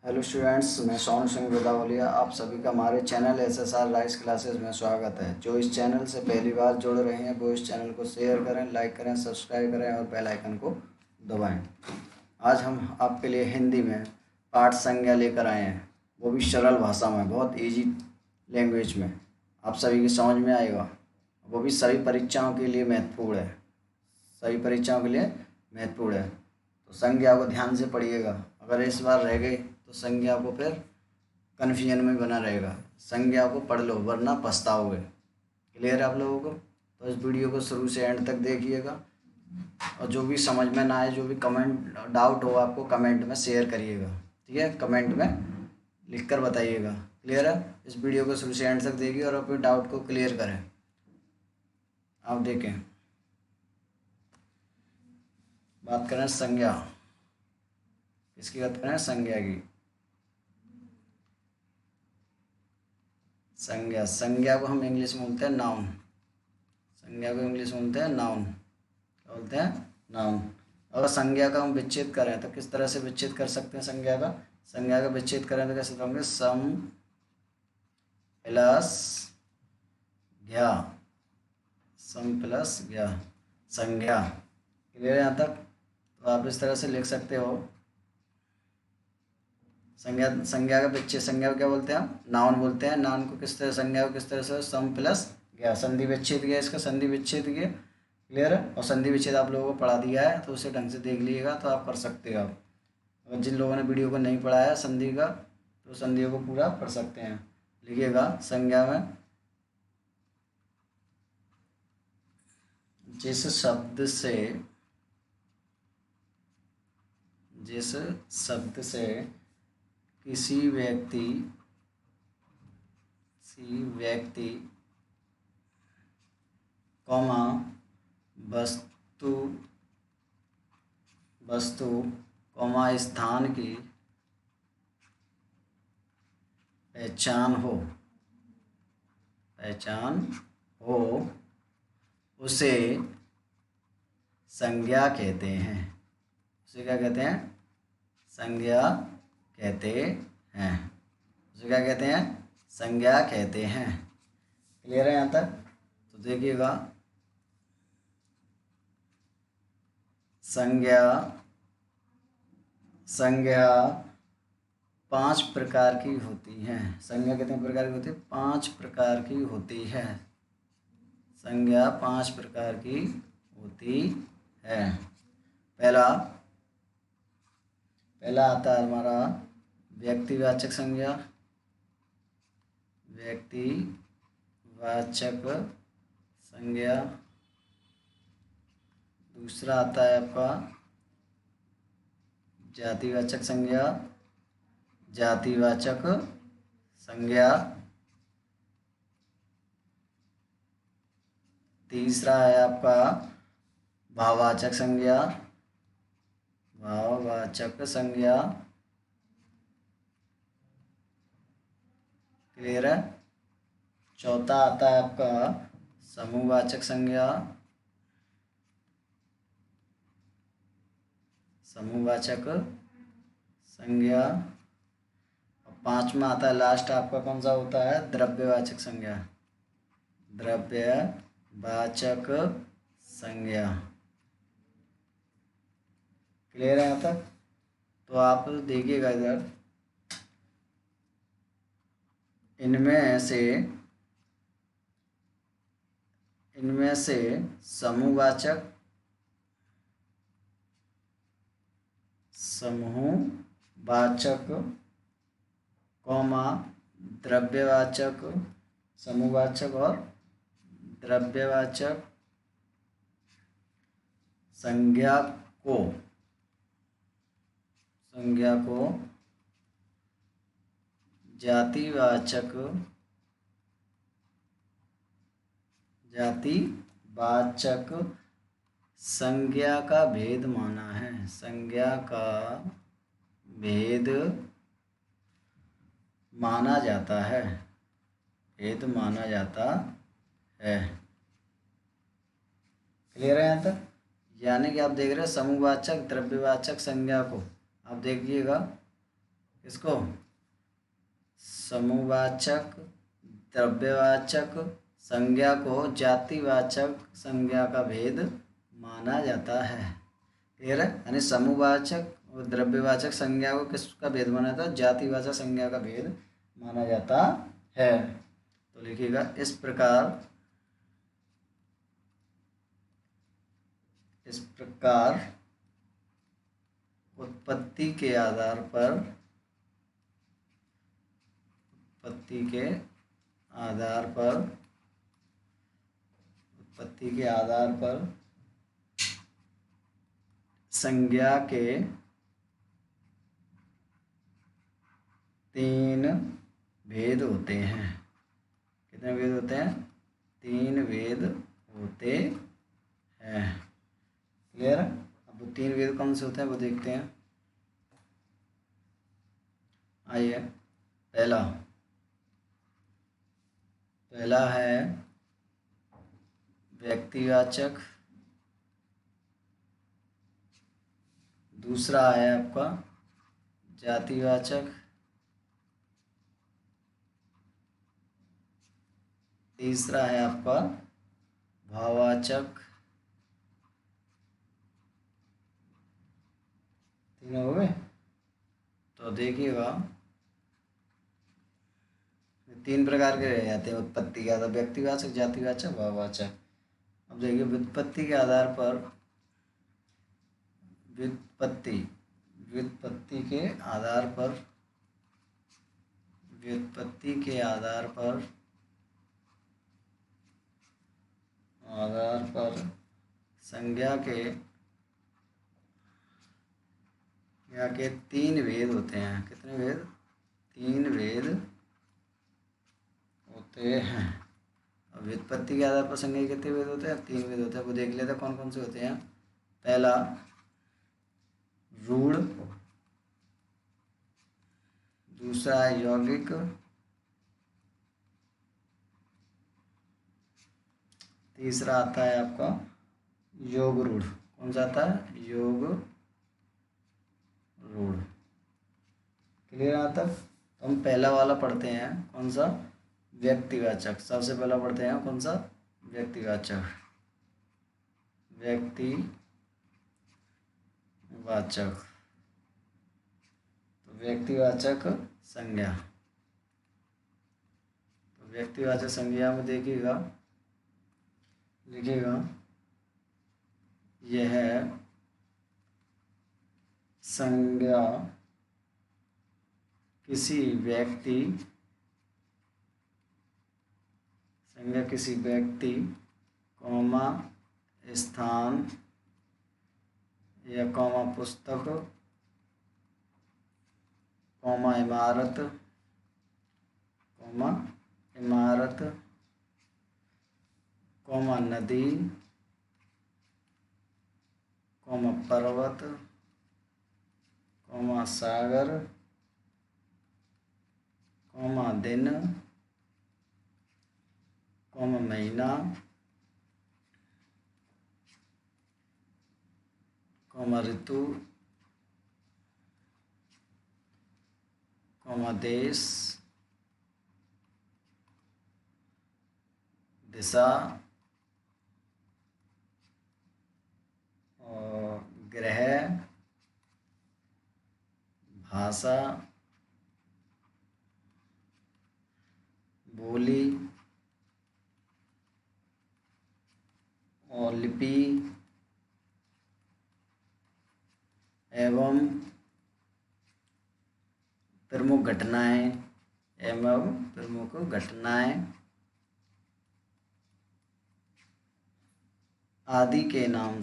Hello students, मैं सोनू सिंह गोदावलिया। आप सभी का हमारे चैनल एसएसआर राइस क्लासेस में स्वागत है। जो इस चैनल से पहली बार जुड़ रहे हैं वो इस चैनल को शेयर करें, लाइक करें, सब्सक्राइब करें और बेल आइकन को दबाएं। आज हम आपके लिए हिंदी में पाठ संज्ञा लेकर आए हैं, वो भी सरल भाषा में, बहुत इजी लैंग्वेज में। आप सभी की समझ में आएगा, वो भी सभी परीक्षाओं के लिए महत्वपूर्ण है। सभी परीक्षाओं के लिए महत्वपूर्ण है, तो संज्ञा को ध्यान से पढ़िएगा। अगर इस बार रह गए तो संज्ञा को फिर कन्फ्यूजन में बना रहेगा। संज्ञा को पढ़ लो वरना पछताओगे। क्लियर है आप लोगों को? तो इस वीडियो को शुरू से एंड तक देखिएगा और जो भी समझ में ना आए, जो भी कमेंट डाउट हो आपको, कमेंट में शेयर करिएगा। ठीक है, कमेंट में लिख कर बताइएगा। क्लियर है? इस वीडियो को शुरू से एंड तक देखिए और अपने डाउट को क्लियर करें। आप देखें, बात करें संज्ञा। किसकी बात करें? संज्ञा की। संज्ञा संज्ञा को हम इंग्लिश में बोलते हैं नाउन। संज्ञा को इंग्लिश में बोलते हैं नाउन। क्या बोलते हैं? नाउन। अगर संज्ञा का हम विच्छेद करें तो किस तरह से विच्छेद कर सकते हैं संज्ञा का? संज्ञा का विच्छेद करें तो कैसे करेंगे? सम प्लस ज्ञा। सम प्लस ज्ञा संज्ञा। क्लियर है यहाँ तक? तो आप इस तरह से लिख सकते हो। संज्ञा संज्ञा का विच्छेद, संज्ञा को क्या बोलते हैं हम? नाउन बोलते हैं। नाउन को किस तरह, संज्ञा को किस तरह से? सम प्लस ज्ञा। संधि विच्छेद गया, इसका संधि विच्छेद गया। क्लियर है? और संधि विच्छेद आप लोगों को पढ़ा दिया है, तो उसे ढंग से देख लीजिएगा तो आप कर सकते हो। आप अगर जिन लोगों ने वीडियो को नहीं पढ़ा है संधि का, तो संधियों को पूरा पढ़ सकते हैं। लिखिएगा संज्ञा में जिस शब्द से किसी व्यक्ति कॉमा वस्तु कॉमा स्थान की पहचान हो उसे संज्ञा कहते हैं। उसे क्या कहते हैं? संज्ञा कहते हैं। उसे क्या कहते हैं? संज्ञा कहते हैं। क्लियर है यहाँ तक? तो देखिएगा, संज्ञा 5 प्रकार की होती हैं। संज्ञा कितने प्रकार की होती है? 5 प्रकार की होती है। संज्ञा 5 प्रकार की होती है। पहला आता है हमारा व्यक्तिवाचक संज्ञा। दूसरा आता है आपका जातिवाचक संज्ञा। तीसरा है आपका भाववाचक संज्ञा। क्लियर है? चौथा आता है आपका समूहवाचक संज्ञा। और पांचवा आता है लास्ट आपका, कौन सा होता है? द्रव्यवाचक संज्ञा। क्लियर है यहाँ तक? तो आप देखिएगा इधर, इनमें से समूहवाचक कॉमा द्रव्यवाचक, समूहवाचक और द्रव्यवाचक संज्ञा को जातिवाचक संज्ञा का भेद माना है। संज्ञा का भेद माना जाता है। क्लियर है यहाँ तक? यानी कि आप देख रहे हैं समूहवाचक द्रव्यवाचक संज्ञा को, आप देखिएगा इसको समूहवाचक, द्रव्यवाचक संज्ञा को जातिवाचक संज्ञा का भेद माना जाता है। क्लियर है? यानी समूहवाचक और द्रव्यवाचक संज्ञा को किसका भेद माना जाता है? जातिवाचक संज्ञा का भेद माना जाता है। तो लिखिएगा इस प्रकार उत्पत्ति के आधार पर संज्ञा के 3 भेद होते हैं। कितने भेद होते हैं? 3 भेद होते हैं। क्लियर? अब वो 3 भेद कौन से होते हैं वो देखते हैं। आइए, पहला है व्यक्तिवाचक, दूसरा है आपका जातिवाचक, तीसरा है आपका भाववाचक। तीनों हो गए? तो देखिएगा 3 प्रकार के रह जाते हैं उत्पत्ति के आधार, व्यक्तिवाचक, जातिवाचक, भाववाचक। अब देखिए व्युत्पत्ति के आधार पर व्युत्पत्ति के आधार पर संज्ञा के 3 भेद होते हैं। कितने भेद? 3 भेद होते हैं। और व्युत्पत्ति के आधार पर संज्ञा के कितने भेद होते हैं? 3 भेद होते हैं। वो देख लेते हैं कौन कौन से होते हैं। पहला रूढ़, दूसरा है यौगिक, तीसरा आता है आपका योग रूढ़। कौन सा आता है? योग रूढ़। क्लियर? यहाँ तक तो हम पहला वाला पढ़ते हैं। कौन सा? व्यक्तिवाचक। सबसे पहला पढ़ते हैं कौन सा? व्यक्तिवाचक। तो व्यक्तिवाचक संज्ञा। तो व्यक्तिवाचक संज्ञा में लिखिएगा यह संज्ञा किसी व्यक्ति, कौमा स्थान या कौमा पुस्तक, कौमा इमारत, कौमा नदी, कौमा पर्वत, कौमा सागर, कौमा दिन, कौमा महीना, कौमा ऋतु, कौमा देश, दिशा और ग्रह, भाषा, बोली और लिपि एवं प्रमुख घटनाएं आदि के नाम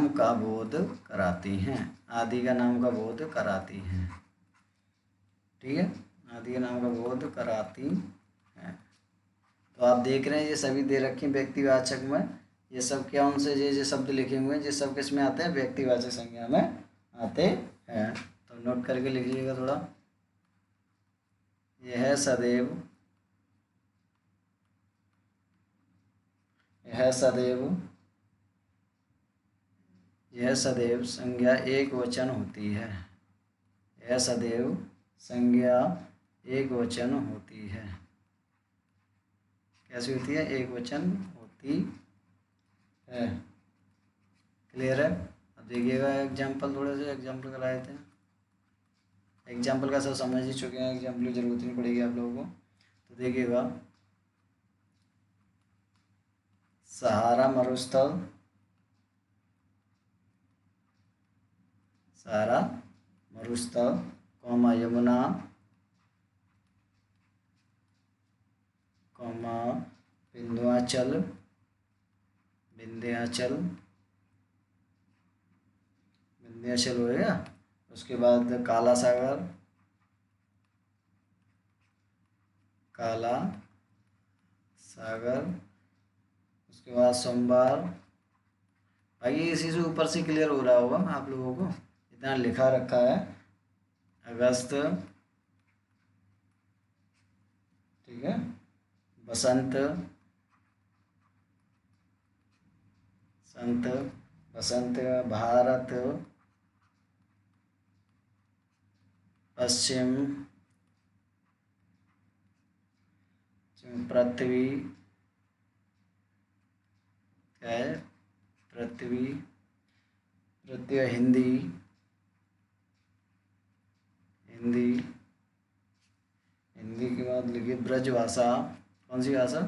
का बोध कराती हैं। आदि का नाम का बोध कराती हैं। ठीक है? आदि के नाम का बोध कराती हैं। तो आप देख रहे हैं ये सभी दे रखे हैं व्यक्तिवाचक में। ये सब क्या उनसे ये शब्द लिखे हुए हैं, ये सब किस में आते हैं? व्यक्तिवाचक संज्ञा में आते हैं। तो नोट करके लिखिएगा थोड़ा। यह सदैव यह सदैव संज्ञा एक वचन होती है। यह सदैव संज्ञा एक वचन होती है। कैसी होती है? एक वचन होती है। क्लियर है? अब देखिएगा एग्जाम्पल, थोड़े से एग्जाम्पल कराए थे। एग्जाम्पल का सब समझ ही चुके हैं, एग्जाम्पल की जरूरत नहीं पड़ेगी आप लोगों को। तो देखिएगा, सहारा मरुस्थल, सहारा मरुस्थल, यमुना, विंध्याचल, विंध्याचल हो गया। उसके बाद काला सागर, काला सागर। उसके बाद सोमवार। भाई इसी से ऊपर से क्लियर हो रहा होगा आप लोगों को, इतना लिखा रखा है। अगस्त, ठीक है। बसंत, बसंत, भारत, पश्चिम, पृथ्वी, क्या है? पृथ्वी, हिंदी, हिंदी के बाद लिखिए ब्रज भाषा। कौन सी भाषा?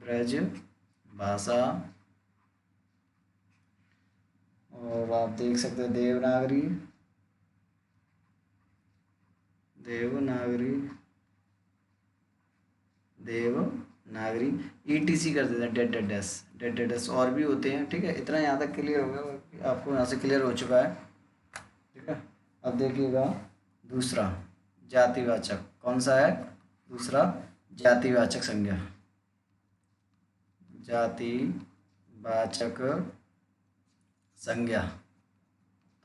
ब्रज भाषा। और आप देख सकते हैं देवनागरी, ETC कर देते हैं, डेड डैश और भी होते हैं। ठीक है, इतना यहाँ तक क्लियर हो गया, आपको यहाँ से क्लियर हो चुका है। ठीक है, अब देखिएगा दूसरा जातिवाचक। कौन सा है दूसरा? जातिवाचक संज्ञा। जातिवाचक संज्ञा।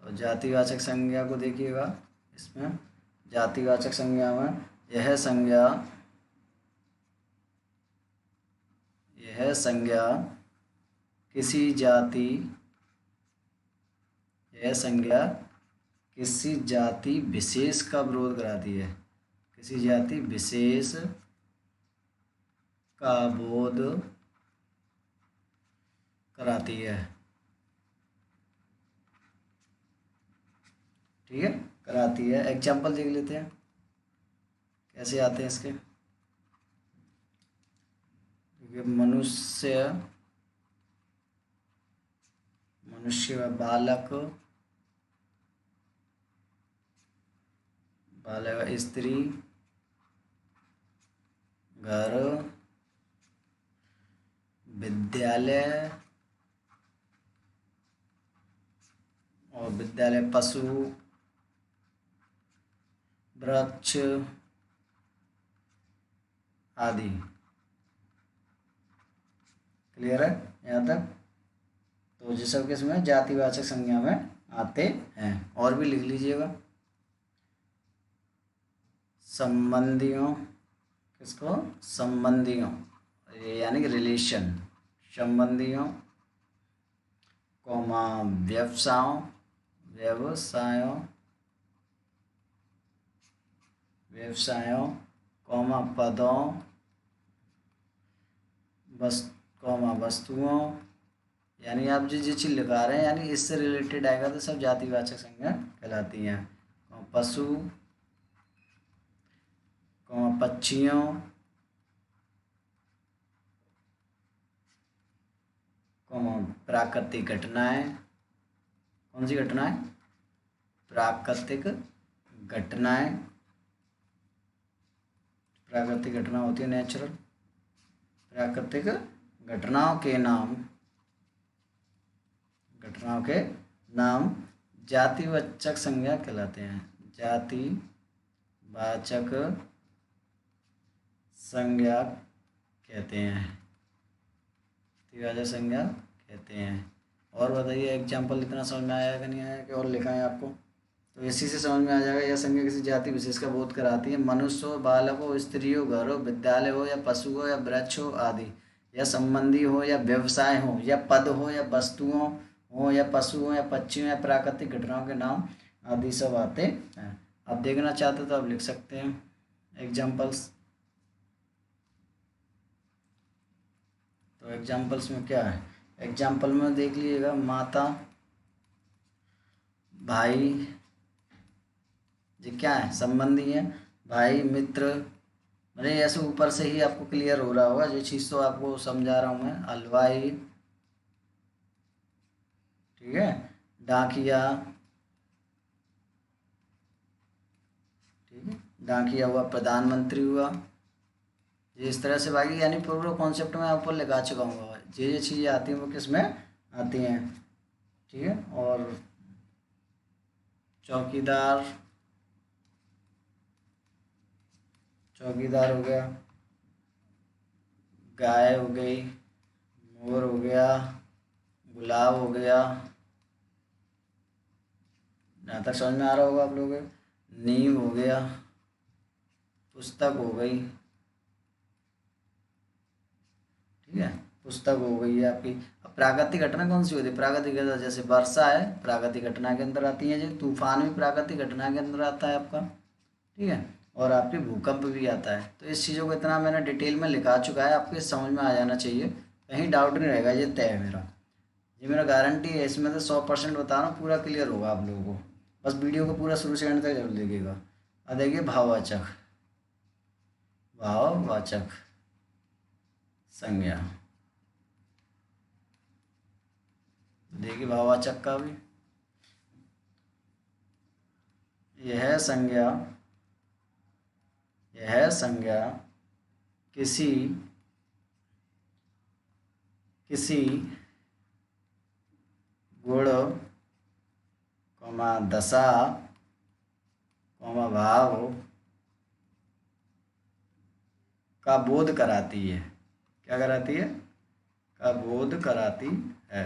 तो जातिवाचक संज्ञा को देखिएगा, इसमें जातिवाचक संज्ञा में यह संज्ञा किसी जाति, यह संज्ञा किसी जाति विशेष का विरोध कराती है। किसी जाति विशेष का बोध कराती है। ठीक है, कराती है। एग्जाम्पल देख लेते हैं कैसे आते हैं इसके। मनुष्य, बालक, स्त्री, घर, विद्यालय और विद्यालय, पशु, वृक्ष आदि। क्लियर है यहाँ तक? तो ये सब किसमें? जातिवाचक संज्ञा में आते हैं। और भी लिख लीजिएगा, संबंधियों, किसको? संबंधियों, यानी कि रिलेशन, संबंधियों, व्यवसायों, पदों, वस्तुओं, यानी आप जिस चीज़ लिखा रहे हैं यानी इससे रिलेटेड आएगा तो सब जातिवाचक संज्ञा कहलाती हैं। पशु, पक्षियों, प्राकृतिक घटनाएं। कौन सी घटनाएं? प्राकृतिक घटनाएं। प्राकृतिक घटना होती है नेचुरल। प्राकृतिक घटनाओं के नाम जातिवाचक संज्ञा कहलाते हैं। जातिवाचक संज्ञा कहते हैं। जातिवाचक संज्ञा कहते हैं। और बताइए एग्जाम्पल इतना समझ में आया कि नहीं आया, कि और लिखा है आपको? तो इसी से समझ में आ जाएगा। यह संज्ञा किसी जाति विशेष का बोध कराती है। मनुष्य हो, बालक हो, स्त्री हो, घर हो, विद्यालय हो या पशु हो या वृक्ष हो आदि, या संबंधी हो या व्यवसाय हो या पद हो या वस्तुओं हों या पशु हों या पक्षी हों या प्राकृतिक घटनाओं के नाम आदि सब आते हैं। आप देखना चाहते तो आप लिख सकते हैं एग्जाम्पल्स। तो एग्जाम्पल्स में क्या है, एग्जाम्पल में देख लीजिएगा माता, भाई, ये क्या है, संबंधी है, भाई, मित्र, अरे ऐसे ऊपर से ही आपको क्लियर हो रहा होगा, ये चीज़ तो आपको समझा रहा हूँ मैं। हलवाई, ठीक है, डाकिया, ठीक है, डाकिया हुआ, प्रधानमंत्री हुआ। ये इस तरह से बाकी यानी पूरा कॉन्सेप्ट में ऊपर लगा चुका हूँ। ये चीज़ें आती हैं वो किस में आती हैं, ठीक है। और चौकीदार, चौकीदार हो गया, गाय हो गई, मोर हो गया, गुलाब हो गया, यहाँ तक समझ में आ रहा होगा आप लोगों को। नीम हो गया, पुस्तक हो गई, ठीक है, पुस्तक हो गई है आपकी। अब प्राकृतिक घटना कौन सी होती है, प्राकृतिक घटना जैसे वर्षा है प्राकृतिक घटना के अंदर आती है, जो तूफान भी प्राकृतिक घटना के अंदर आता है आपका, ठीक है। और आपके भूकंप भी आता है। तो इस चीज़ों को इतना मैंने डिटेल में लिखा चुका है, आपके समझ में आ जाना चाहिए, कहीं डाउट नहीं रहेगा, ये तय है मेरा, ये मेरा गारंटी है। इसमें तो 100% बता रहा हूँ, पूरा क्लियर होगा आप लोगों को। बस वीडियो को पूरा शुरू से एंड तक जरूर देखिएगा। अब देखिए भाववाचक, भाववाचक संज्ञा, देखिए भाववाचक का भी यह संज्ञा, यह संज्ञा किसी किसी गुण, दशा, भाव का बोध कराती है। क्या कराती है, का बोध कराती है,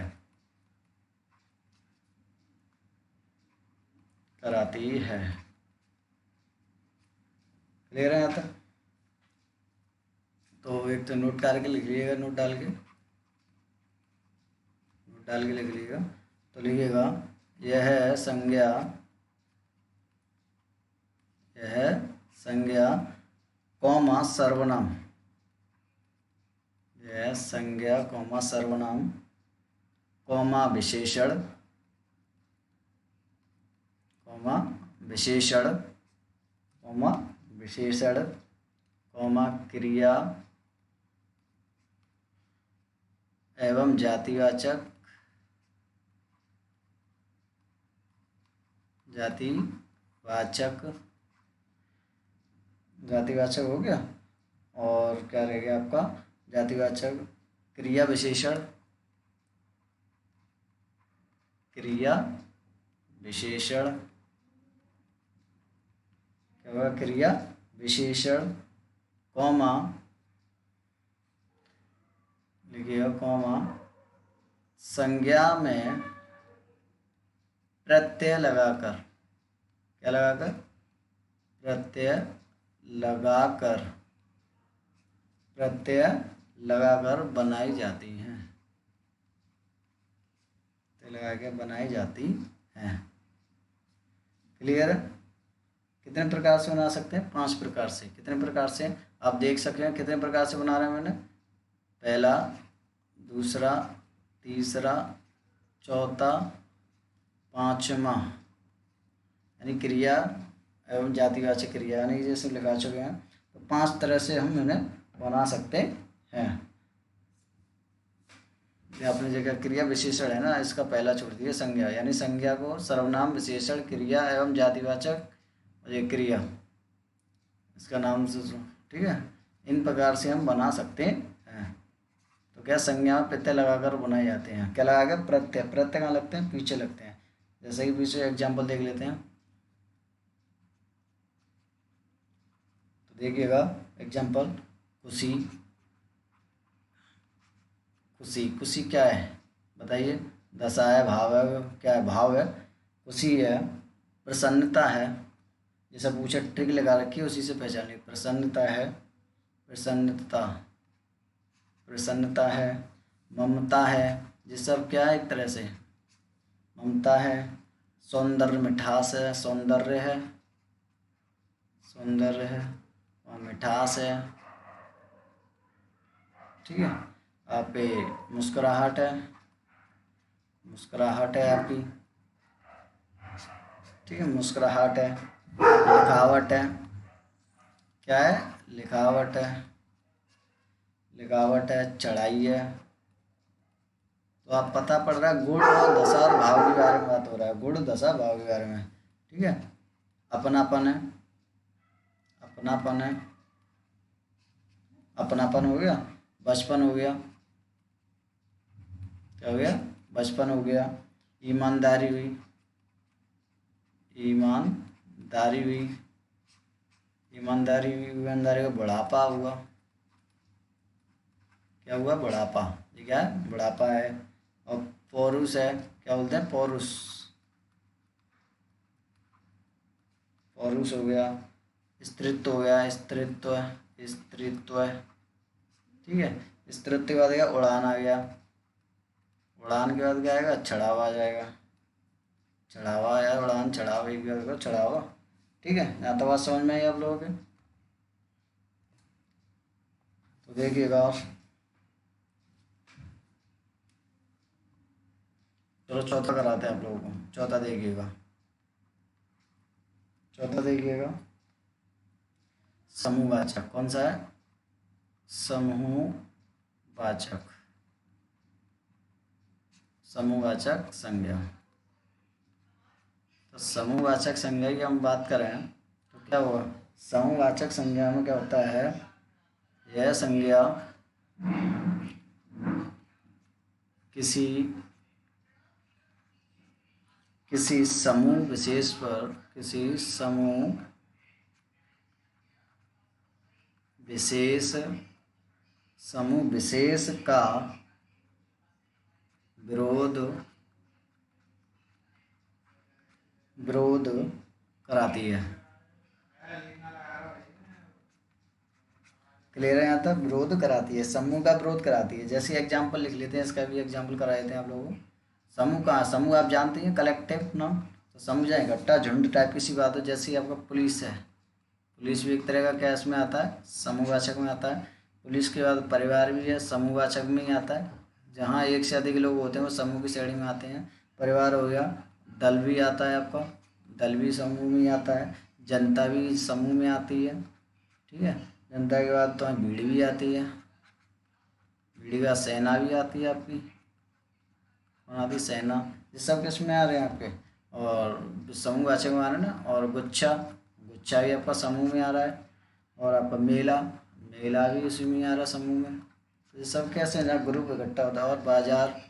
कराती है। क्लियर है यहाँ तक। तो एक तो नोट करके लिख लीजिएगा, नोट डाल के लिख लीजिएगा। तो लिखिएगा यह संज्ञा, यह संज्ञा कौमा सर्वनाम, यह संज्ञा कौमा सर्वनाम कौमा विशेषण, कौमा विशेषण, कौमा विशेषण, कौमा क्रिया एवं जातिवाचक, जातिवाचक, जातिवाचक हो गया। और क्या रह गया आपका, जातिवाचक क्रिया विशेषण, क्रिया विशेषण, क्या होगा, क्रिया विशेषण, कौमा लिखिएगा, कौमा संज्ञा में प्रत्यय लगाकर, क्या लगाकर, प्रत्यय लगाकर, प्रत्यय लगाकर बनाई जाती हैं, लगा के बनाई जाती हैं। क्लियर है। कितने प्रकार से बना सकते हैं, 5 प्रकार से। कितने प्रकार से, आप देख सकते हैं कितने प्रकार से बना रहे हैं मैंने, पहला, दूसरा, तीसरा, चौथा, पांचवा, यानी क्रिया एवं जातिवाचक क्रिया, यानी जैसे लिखा चुके हैं। तो 5 तरह से हम इन्हें बना सकते हैं। अपनी जगह क्रिया विशेषण है ना, इसका पहला छोड़ दिए संज्ञा, यानी संज्ञा को सर्वनाम, विशेषण, क्रिया एवं जातिवाचक और ये क्रिया, इसका नाम से, ठीक है, इन प्रकार से हम बना सकते हैं। तो क्या, संज्ञा में प्रत्यय लगाकर बनाए जाते हैं। क्या लगाकर, प्रत्यय, प्रत्यय कहाँ लगते हैं, पीछे लगते हैं। जैसे कि पीछे एग्जाम्पल देख लेते हैं। तो देखिएगा एग्जाम्पल, खुशी, खुशी, खुशी क्या है बताइए, दशा है, भाव है, क्या है, भाव है, खुशी है, प्रसन्नता है, जैसा पूछा ट्रिक लगा रखी है उसी से पहचानिए, प्रसन्नता है, प्रसन्नता, प्रसन्नता है, ममता है, ये सब क्या है, एक तरह से ममता है। सौंदर्य मिठास है, सौंदर्य है, सौंदर्य है और मिठास है। ठीक है। आपकी मुस्कुराहट है, मुस्कुराहट है आपकी। ठीक है, मुस्कुराहट है। लिखावट है, क्या है? लिखावट है, लिखावट है। चढ़ाई है। तो आप पता पड़ रहा है गुण और दशा और भाव के बारे में बात हो रहा है, गुण दशा भाव के बारे में। ठीक है। अपनापन है, अपनापन है, अपनापन हो गया। बचपन हो गया, क्या हो गया? बचपन हो गया। ईमानदारी हुई, ईमानदारी हुई, ईमानदारी हुई। ईमानदारी का बुढ़ापा हुआ, क्या हुआ? बुढ़ापा। ये क्या है? बुढ़ापा है। और पौरुष है, क्या बोलते हैं? पौरुष, पौरुष हो गया। स्त्रीत्व हो गया, स्त्रीत्व, स्त्रीत्व। ठीक है। स्त्रीत्व के बाद क्या? उड़ान आ गया। उड़ान के बाद क्या आएगा? चढ़ावा आ जाएगा। चढ़ावा या उड़ान, चढ़ावा, एक भी होगा चढ़ावा। ठीक है। यहाँ तो बात समझ में आई आप लोगों के? तो देखिएगा और चलो चौथा कराते हैं आप लोगों को। चौथा देखिएगा, चौथा देखिएगा। समूहवाचक कौन सा है? समूहवाचक, समूहवाचक संज्ञा। तो समूहवाचक संज्ञा की हम बात करें तो क्या हुआ? समूहवाचक संज्ञा में क्या होता है? यह संज्ञा किसी किसी समूह विशेष पर, किसी समूह विशेष, समूह विशेष का विरोध, विरोध कराती है। क्लियर है यहाँ तक? विरोध कराती है, समूह का विरोध कराती है। जैसे एग्जाम्पल लिख लेते हैं, इसका भी एग्जाम्पल करा देते हैं आप लोगों को। समूह कहाँ? समूह आप जानते हैं, कलेक्टिव नाम। तो समूह जाए इकट्ठा, झुंड टाइप की सी बात है। जैसे आपका पुलिस है, पुलिस भी एक तरह का क्या इसमें आता है? समूहवाचक में आता है। पुलिस के बाद परिवार भी है, समूहवाचक में ही आता है। जहाँ एक से अधिक लोग होते हैं वो समूह की श्रेणी में आते हैं। परिवार हो गया। दल भी आता है आपका, दल भी समूह में ही आता है। जनता भी समूह में आती है। ठीक है। जनता के बाद तो भीड़ भी आती है, भीड़ के बाद सेना भी आती है आपकी। कौन आती? सेना। ये सब किस में आ रहे हैं आपके? और समूहवाचक में आ रहे हैं ना। और गुच्छा, गुच्छा भी आपका समूह में आ रहा है। और आपका मेला, मेला भी इसी में आ रहा है, समूह में। तो ये सब कैसे ना ग्रुप इकट्ठा होता है। और बाजार,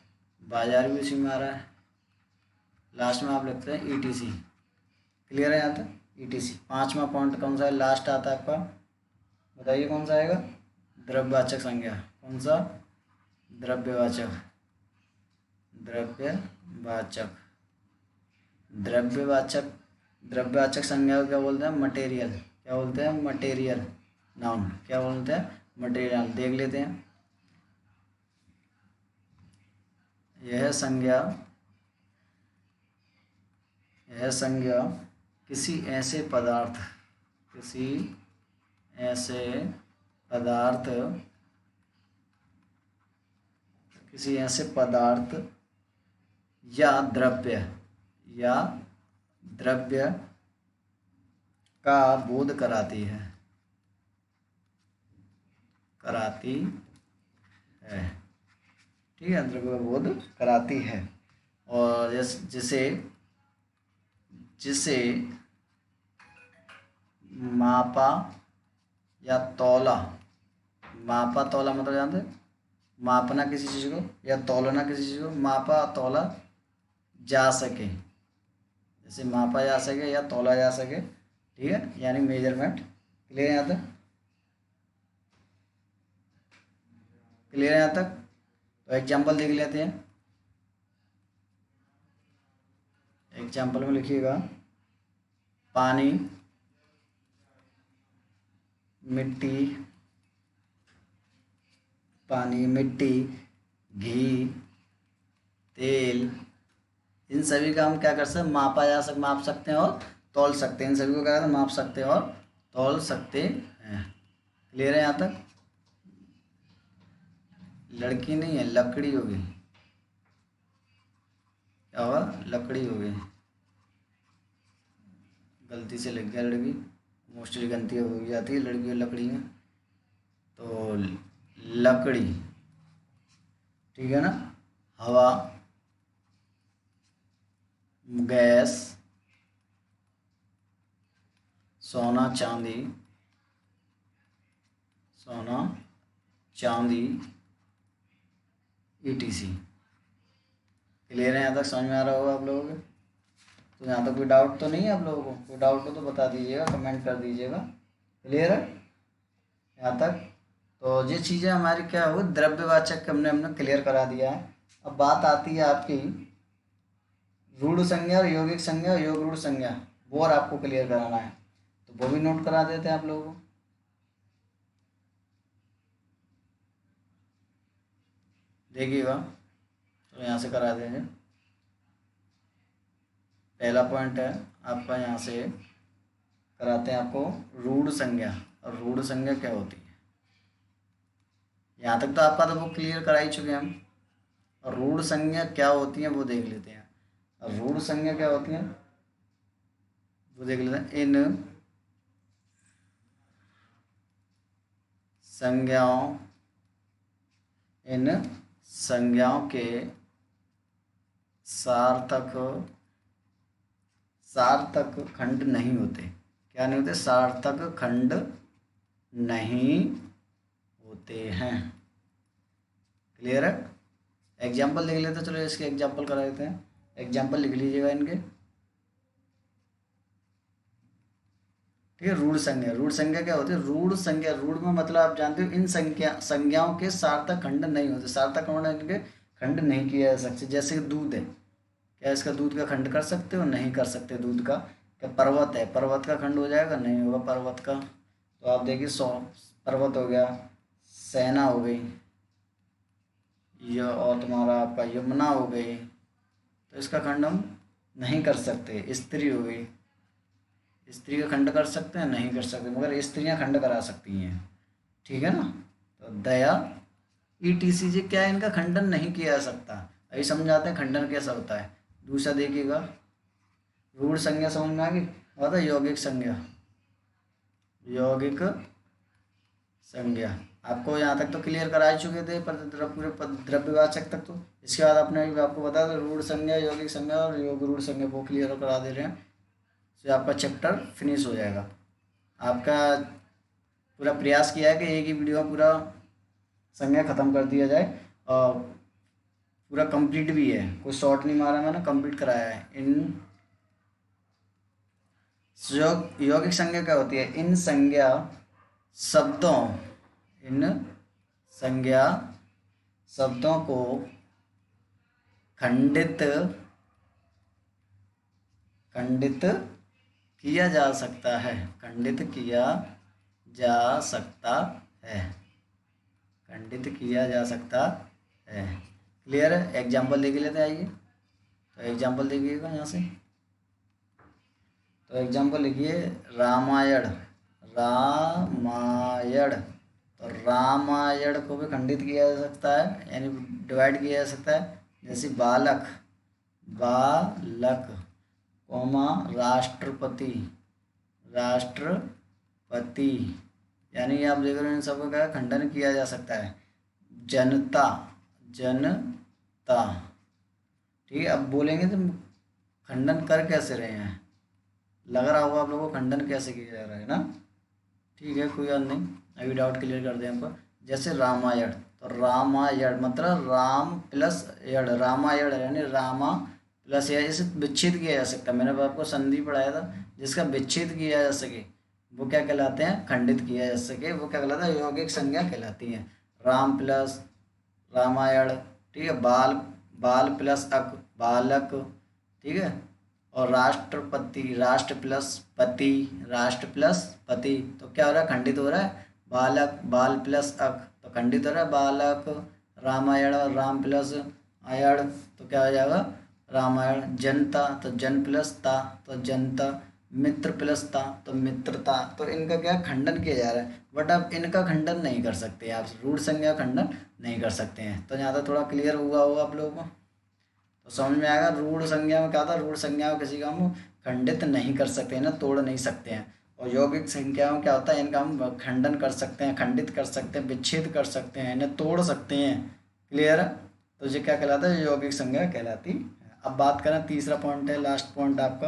बाजार भी इसी में आ रहा है। लास्ट में आप लिखते हैं ईटीसी। क्लियर है यहाँ तक? ईटीसी। पांचवा पॉइंट कौन सा है? लास्ट आता है आपका, बताइए कौन सा आएगा? द्रव्यवाचक संज्ञा। कौन सा? द्रव्यवाचक, द्रव्यवाचक, द्रव्यवाचक। द्रव्यवाचक संज्ञा को क्या बोलते हैं? मटेरियल। क्या बोलते हैं? Material noun. क्या बोलते हैं? मटेरियल। देख लेते हैं। यह संज्ञा, यह संज्ञा किसी ऐसे पदार्थ, किसी ऐसे पदार्थ, किसी ऐसे पदार्थ या द्रव्य, या द्रव्य का बोध कराती है, कराती है। ठीक है। द्रव्य का बोध कराती है। और जिसे, जिसे मापा या तौला, मापा तौला मतलब जानते हैं? मापना किसी चीज़ को या तौलना किसी चीज़ को, मापा तौला जा सके। जैसे मापा जा सके या तौला जा सके। ठीक है, यानी मेजरमेंट। क्लियर है यहाँ तक? क्लियर है यहाँ तक? तो एग्जाम्पल देख लेते हैं। एग्जाम्पल में लिखिएगा, पानी, मिट्टी, पानी, मिट्टी, घी, तेल, इन सभी का हम क्या कर सकते हैं, माप सकते हैं और तौल सकते हैं। इन सभी को क्या करते हैं, माप सकते हैं और तौल सकते हैं। क्लियर है यहाँ तक? लड़की नहीं है, लकड़ी हो गई। क्या हुआ? लकड़ी हो गई, गलती से लग गया लड़की। मोस्टली गलती हो जाती है लड़की और लकड़ी में। तो लकड़ी, ठीक है ना। हवा, गैस, सोना चांदी, सोना चांदी, ETC। क्लियर है? यहाँ तक समझ में आ रहा होगा आप लोगों को? तो यहाँ तक कोई डाउट तो नहीं है आप लोगों को? कोई डाउट हो तो बता दीजिएगा, कमेंट कर दीजिएगा। क्लियर है यहाँ तक? तो ये चीज़ें हमारी क्या हो, द्रव्यवाचक हमने क्लियर करा दिया है। अब बात आती है आपकी रूढ़ संज्ञा और यौगिक संज्ञा और योग रूढ़ संज्ञा, वो और आपको क्लियर कराना है, तो वो भी नोट करा देते हैं आप लोगों को। देखिएगा, तो यहाँ से करा देंगे। पहला पॉइंट है आपका, यहाँ से कराते हैं आपको रूढ़ संज्ञा। और रूढ़ संज्ञा क्या होती है, यहाँ तक तो आपका तो वो क्लियर करा ही चुके हैं हम। और रूढ़ संज्ञा क्या होती है वो देख लेते हैं। और रूढ़ संज्ञा क्या होती है वो देख लेते हैं। इन संज्ञाओं के सार्थक खंड नहीं होते। क्या नहीं होते? सार्थक खंड नहीं होते हैं। क्लियर है? एग्जाम्पल लिख लेते, चलो इसके एग्जाम्पल करा देते हैं। एग्जाम्पल लिख लीजिएगा इनके। ठीक है, रूढ़ संज्ञा। रूढ़ संज्ञा क्या होती है? रूढ़ संज्ञा, रूढ़ में मतलब आप जानते हो इन संज्ञाओं के सार्थक खंड नहीं होते। सार्थक खंड इनके खंड नहीं किया जा सकते। जैसे कि दूध है, क्या इसका दूध का खंड कर सकते हो? नहीं कर सकते दूध का। क्या पर्वत है, पर्वत का खंड हो जाएगा? नहीं होगा पर्वत का। तो आप देखिए, 100 पर्वत हो गया, सेना हो गई, और तुम्हारा आपका यमुना हो गई, तो इसका खंड हम नहीं कर सकते। स्त्री हो गई, स्त्री का खंड कर सकते हैं? नहीं कर सकते, मगर स्त्रियां खंड करा सकती हैं। ठीक है ना। तो दया, ETC जी क्या है, इनका खंडन नहीं किया जा सकता। अभी समझाते हैं खंडन कैसा होता है। दूसरा देखिएगा, रूढ़ संज्ञा समझ में आ गई। और था यौगिक संज्ञा। यौगिक संज्ञा आपको यहाँ तक तो क्लियर करा ही चुके थे, पूरे द्रव्यवाचक तक। तो इसके बाद आपने आपको बता दो, रूढ़ संज्ञा, यौगिक संज्ञा और योग रूढ़ संज्ञा वो क्लियर करा दे रहे हैं। तो आपका चैप्टर फिनिश हो जाएगा। आपका पूरा प्रयास किया है कि एक ही वीडियो में पूरा संज्ञा खत्म कर दिया जाए, और पूरा कंप्लीट भी है, कोई शॉर्ट नहीं मारा मैंने, कंप्लीट कराया है। इन यौगिक संज्ञा क्या होती है? इन संज्ञा शब्दों को खंडित किया जा सकता है। खंडित किया जा सकता है। खंडित किया जा सकता है। क्लियर है? एग्जाम्पल देख लेते हैं, आइए। तो एग्जाम्पल देखिएगा यहाँ से। तो एग्जाम्पल लिखिए, रामायण। रामायण, तो रामायण को भी खंडित किया जा सकता है, यानी डिवाइड किया जा सकता है। जैसे बालक, बालक कोमा राष्ट्रपति, राष्ट्रपति, यानी आप देख रहे हैं इन सबका क्या खंडन किया जा सकता है। जनता, जनता। ठीक है, अब बोलेंगे तो खंडन कर कैसे रहे हैं, लग रहा होगा आप लोगों को खंडन कैसे किया जा रहा है ना। ठीक है, कोई बात नहीं, अभी डाउट क्लियर कर दें आपको। जैसे रामायण, तो रामायण मतलब राम प्लस यण, रामायण यानी रामा प्लस या, इसे विच्छेद किया जा सकता है। मैंने आपको संधि पढ़ाया था, जिसका विच्छेद किया जा सके वो क्या कहलाते हैं? खंडित किया जा सके वो क्या कहलाता है? यौगिक संज्ञा कहलाती है। राम प्लस रामायण, ठीक है। बाल, बाल प्लस अक, बालक, ठीक है। और राष्ट्रपति, राष्ट्र प्लस पति, राष्ट्र प्लस पति, तो क्या हो रहा है? खंडित हो रहा है। बालक, बाल प्लस अक, तो खंडित हो रहा है बालक। रामायण, राम प्लस अयण, तो क्या हो जाएगा? रामायण। जनता तो जन प्लस ता तो जनता। मित्र प्लस ता तो मित्रता। तो इनका क्या खंडन किया जा रहा है, बट आप इनका खंडन नहीं कर सकते, आप रूढ़ संज्ञा खंडन नहीं कर सकते हैं। तो यहाँ तक थोड़ा क्लियर हुआ होगा आप लोगों को, तो समझ में आएगा। रूढ़ संज्ञा में क्या था, रूढ़ संज्ञा में किसी का हम खंडित नहीं कर सकते हैं ना, तोड़ नहीं सकते हैं। और यौगिक संज्ञाओं में क्या होता है, इनका हम खंडन कर सकते हैं, खंडित कर सकते हैं, विच्छेद कर सकते हैं, इन्हें तोड़ सकते हैं। क्लियर है। तो ये क्या कहलाता है, यौगिक संज्ञा कहलाती है। अब बात करें, तीसरा पॉइंट है, लास्ट पॉइंट आपका,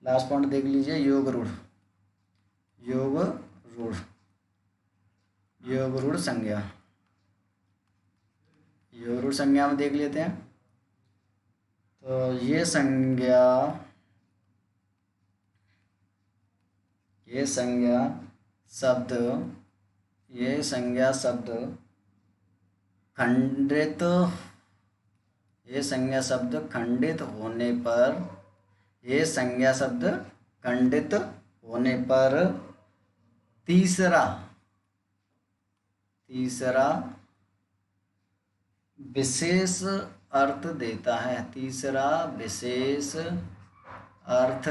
लास्ट पॉइंट देख लीजिए, योग रूढ़। योग रूढ़, योग रूढ़ संज्ञा, योग रूढ़ संज्ञा में देख लेते हैं। तो ये संज्ञा, ये संज्ञा शब्द, ये संज्ञा शब्द खंडित, ये संज्ञा शब्द खंडित होने पर, ये संज्ञा शब्द खंडित होने पर तीसरा, तीसरा विशेष अर्थ देता है। तीसरा विशेष अर्थ,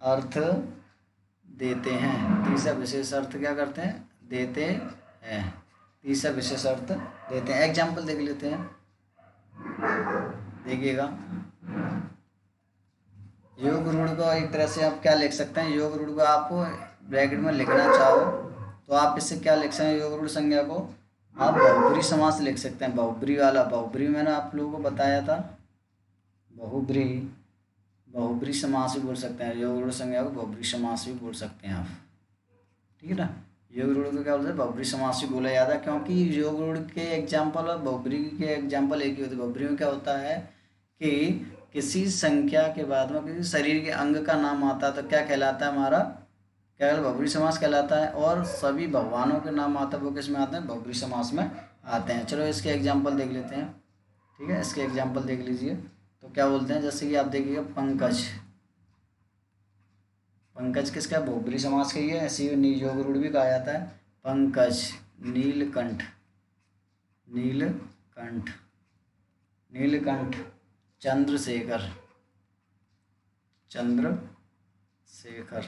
अर्थ देते हैं। तीसरा विशेष अर्थ क्या करते हैं, देते हैं। तीसरा विशेष अर्थ देते हैं। एग्जाम्पल देख लेते हैं, देखिएगा। योग रूढ़ को एक तरह से आप क्या लिख सकते हैं, योग रूढ़ को आप ब्रैकेट में लिखना चाहो तो आप इससे क्या लिख सकते हैं, योग रूढ़ संज्ञा को आप बहुब्री समास लिख सकते हैं। बहुब्री वाला, बहुब्री मैंने आप लोगों को बताया था, बहुब्री, बहुब्री समास भी बोल सकते हैं। योग रूढ़ संज्ञा को बहुब्री समास भी बोल सकते हैं आप, ठीक है ना। योग रूढ़ को क्या बोलते हैं, बहुब्री समास भी बोला जाता है, क्योंकि योग रूढ़ के एग्जाम्पल और बहुब्री के एग्जाम्पल एक ही होते हैं। बहुब्री में क्या होता है कि किसी संख्या के बाद में किसी शरीर के अंग का नाम आता है तो क्या कहलाता है, हमारा क्या कहलाता है, बहुब्री समास कहलाता है। और सभी भगवानों के नाम आता है वो किस में आते हैं, बहुब्री समास में आते हैं। चलो इसके एग्जाम्पल देख लेते हैं, ठीक है। इसके एग्जाम्पल देख लीजिए। तो क्या बोलते हैं, जैसे कि आप देखिएगा, पंकज, पंकज किसका, बहुब्री समास का ही है। ऐसे ही योग रूढ़ भी कहा जाता है। पंकज, नीलकंठ, नीलकंठ, नीलकंठ, चंद्रशेखर, चंद्रशेखर,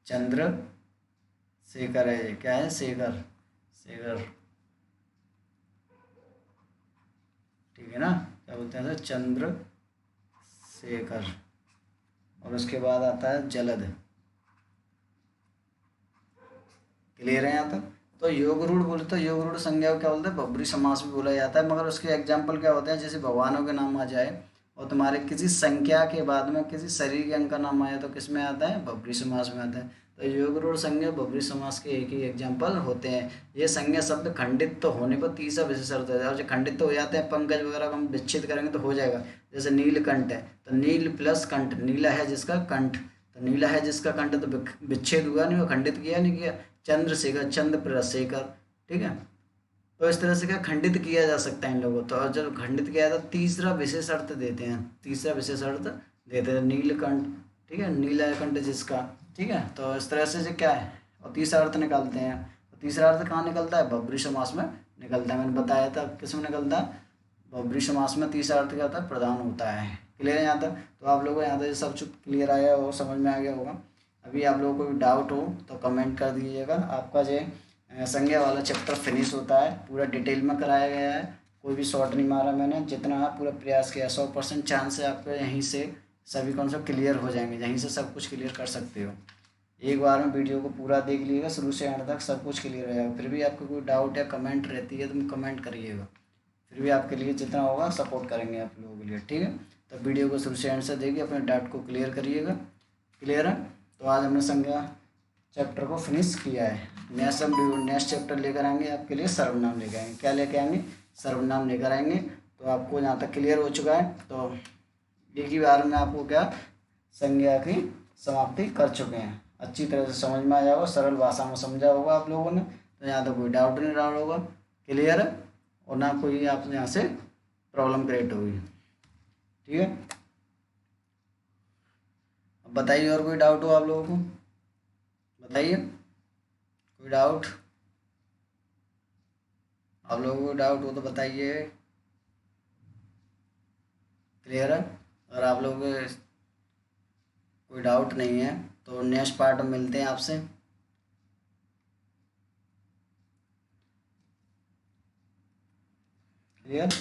चंद्रशेखर है, ये क्या है, शेखर, शेखर, ठीक है ना। क्या बोलते हैं, चंद्रशेखर। और उसके बाद आता है जलद। क्लियर है यहाँ तक। तो योग रूढ़ बोले तो योग रूढ़ संज्ञा को क्या बोलते हैं, बहुब्री समास भी बोला जाता है। मगर उसके एग्जाम्पल क्या होते हैं, जैसे भगवानों के नाम आ जाए और तुम्हारे किसी संख्या के बाद में किसी शरीर के अंग का नाम आया तो किस में आता है, बहुब्री समास में आता है। तो योग रूढ़ संज्ञा बहुब्री समास के एक ही एग्जाम्पल होते हैं। ये संज्ञा शब्द खंडित तो होने पर तीसरा विशेष अर्थ होता है। और जो खंडित तो हो जाते हैं, पंकज वगैरह को हम विच्छेद करेंगे तो हो जाएगा। जैसे नीलकंठ है तो नील प्लस कंठ, नीला है जिसका कंठ, तो नीला है जिसका कंठ, तो विच्छेद हुआ नहीं, वो खंडित किया नहीं किया। चंद्रशेखर, चंद्र प्लस शेखर, ठीक है। तो इस तरह से क्या खंडित किया जा सकता है इन लोगों। तो और जब खंडित किया जाता है तीसरा विशेष अर्थ देते हैं, तीसरा विशेष अर्थ देते हैं, नीलकंठ, ठीक है, नीलकंठ जिसका, ठीक है। तो इस तरह से जो क्या है, और तीसरा अर्थ निकालते हैं। तो तीसरा अर्थ कहाँ निकलता है, बहुब्री समास में निकलता है। मैंने बताया था किस में निकलता है, बहुब्री समास में तीसरा अर्थ क्या होता है, प्रधान होता है। क्लियर है यहाँ तक। तो आप लोगों को यहाँ तक सब कुछ क्लियर आया हो, समझ में आ गया होगा। अभी आप लोगों को कोई डाउट हो तो कमेंट कर दीजिएगा। आपका जो संज्ञा वाला चैप्टर फिनिश होता है, पूरा डिटेल में कराया गया है, कोई भी शॉर्ट नहीं मारा मैंने। जितना पूरा प्रयास किया, 100% चांस है आपके यहीं से सभी कॉन्सेप्ट क्लियर हो जाएंगे, यहीं से सब कुछ क्लियर कर सकते हो। एक बार में वीडियो को पूरा देख लीजिएगा, शुरू से एंड तक सब कुछ क्लियर हो जाएगा। फिर भी आपको कोई डाउट या कमेंट रहती है तो कमेंट करिएगा, फिर भी आपके लिए जितना होगा सपोर्ट करेंगे आप लोगों के लिए, ठीक है। तो वीडियो को शुरू से एंड से देखिए, अपने डाउट को क्लियर करिएगा। क्लियर है। तो आज हमने संज्ञा चैप्टर को फिनिश किया है। नेक्स्ट हम नेक्स्ट चैप्टर लेकर आएंगे आपके लिए, सर्वनाम लेकर आएंगे। क्या लेकर आएंगे, सर्वनाम लेकर आएंगे। तो आपको यहाँ तक क्लियर हो चुका है। तो एक ही बार में आपको क्या संज्ञा की समाप्ति कर चुके हैं। अच्छी तरह से समझ में आया होगा, सरल भाषा में समझा होगा आप लोगों ने। तो यहाँ तक कोई डाउट नहीं रहा होगा, क्लियर है। और ना कोई आप यहाँ से प्रॉब्लम क्रिएट होगी, ठीक है। अब बताइए और कोई डाउट हो आप लोगों को, बताइए कोई डाउट, आप लोगों को डाउट हो तो बताइए। क्लियर है। अगर आप लोगों को कोई डाउट नहीं है तो नेक्स्ट पार्ट में मिलते हैं आपसे। क्लियर।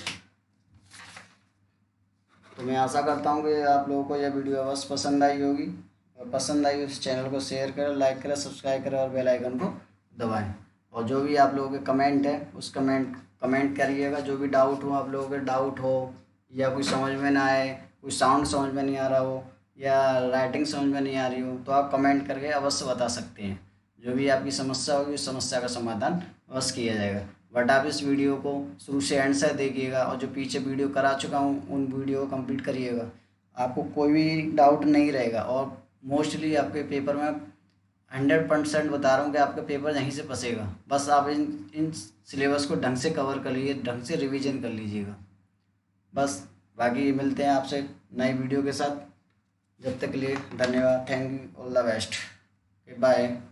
तो मैं आशा करता हूँ कि आप लोगों को यह वीडियो अवश्य पसंद आई होगी, और पसंद आई उस चैनल को शेयर करें, लाइक करें, सब्सक्राइब करें और बेल आइकन को दबाएं। और जो भी आप लोगों के कमेंट है उस कमेंट करिएगा। जो भी डाउट हो, आप लोगों के डाउट हो या कोई समझ में ना आए, कोई साउंड समझ में नहीं आ रहा हो या राइटिंग समझ में नहीं आ रही हो, तो आप कमेंट करके अवश्य बता सकते हैं। जो भी आपकी समस्या होगी उस समस्या का समाधान अवश्य किया जाएगा। बट आप इस वीडियो को शुरू से एंड से देखिएगा, और जो पीछे वीडियो करा चुका हूँ उन वीडियो को कंप्लीट करिएगा। आपको कोई भी डाउट नहीं रहेगा, और मोस्टली आपके पेपर में 100% बता रहा हूँ कि आपका पेपर यहीं से फंसेगा। बस आप इन सिलेबस को ढंग से कवर कर लीजिए, ढंग से रिवीजन कर लीजिएगा बस। बाकी मिलते हैं आपसे नई वीडियो के साथ। जब तक के लिए धन्यवाद। Thank you. All the best. Bye.